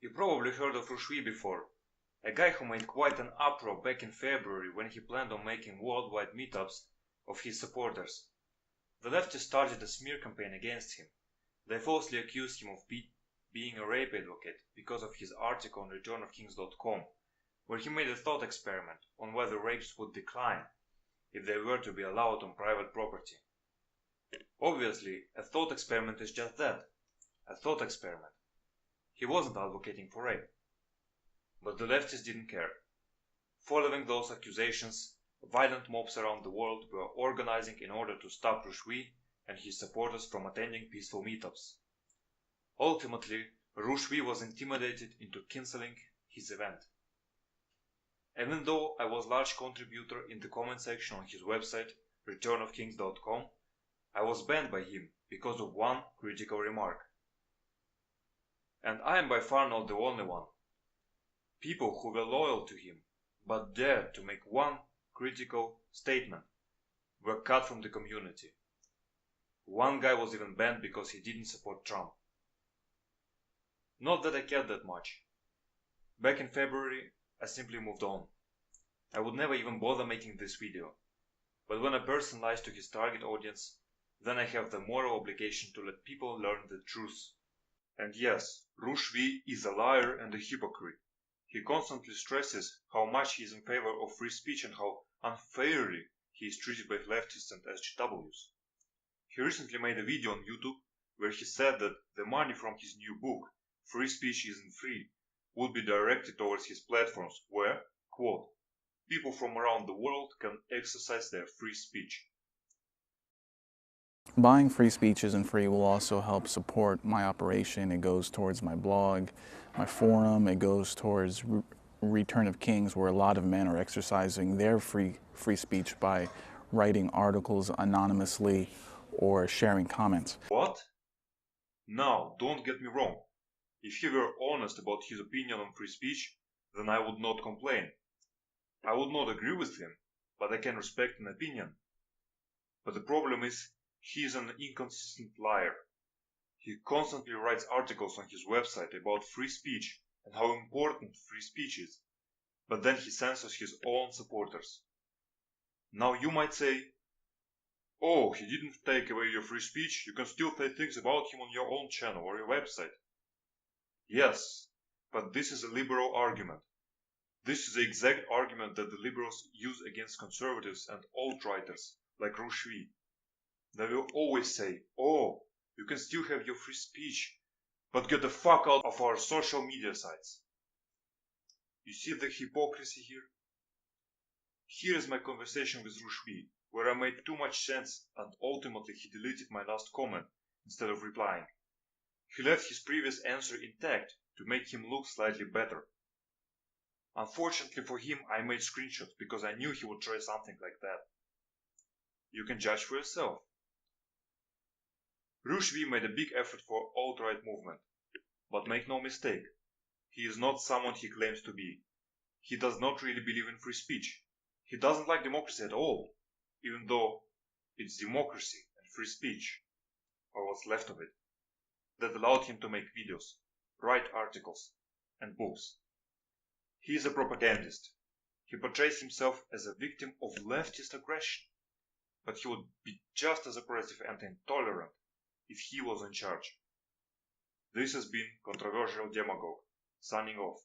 You probably heard of Roosh V before, a guy who made quite an uproar back in February when he planned on making worldwide meetups of his supporters. The leftists started a smear campaign against him. They falsely accused him of being a rape advocate because of his article on returnofkings.com, where he made a thought experiment on whether rapes would decline if they were to be allowed on private property. Obviously, a thought experiment is just that, a thought experiment. He wasn't advocating for rape. But the leftists didn't care. Following those accusations, violent mobs around the world were organizing in order to stop Roosh V and his supporters from attending peaceful meetups. Ultimately, Roosh V was intimidated into cancelling his event. Even though I was a large contributor in the comment section on his website, returnofkings.com, I was banned by him because of one critical remark. And I am by far not the only one. People who were loyal to him, but dared to make one critical statement, were cut from the community. One guy was even banned because he didn't support Trump. Not that I cared that much. Back in February, I simply moved on. I would never even bother making this video. But when a person lies to his target audience, then I have the moral obligation to let people learn the truth. And yes, Roosh V is a liar and a hypocrite. He constantly stresses how much he is in favor of free speech and how unfairly he is treated by leftists and SJWs. He recently made a video on YouTube where he said that the money from his new book, Free Speech Isn't Free, would be directed towards his platforms where, quote, people from around the world can exercise their free speech. Buying Free Speech Isn't Free will also help support my operation. It goes towards my blog, my forum. It goes towards Return of Kings, where a lot of men are exercising their free speech by writing articles anonymously or sharing comments. What? Now, don't get me wrong. If he were honest about his opinion on free speech, then I would not complain. I would not agree with him, but I can respect an opinion. But the problem is, he is an inconsistent liar. He constantly writes articles on his website about free speech and how important free speech is, but then he censors his own supporters. Now you might say, oh, he didn't take away your free speech, you can still say things about him on your own channel or your website. Yes, but this is a liberal argument. This is the exact argument that the liberals use against conservatives and alt-righters like Roosh V. They will always say, oh, you can still have your free speech, but get the fuck out of our social media sites. You see the hypocrisy here? Here is my conversation with Roosh V, where I made too much sense and ultimately he deleted my last comment instead of replying. He left his previous answer intact to make him look slightly better. Unfortunately for him, I made screenshots because I knew he would try something like that. You can judge for yourself. Roosh V made a big effort for alt-right movement, but make no mistake, he is not someone he claims to be. He does not really believe in free speech. He doesn't like democracy at all, even though it's democracy and free speech, or what's left of it, that allowed him to make videos, write articles, and books. He is a propagandist. He portrays himself as a victim of leftist aggression, but he would be just as oppressive and intolerant if he was in charge. This has been Controversial Demagogue, signing off.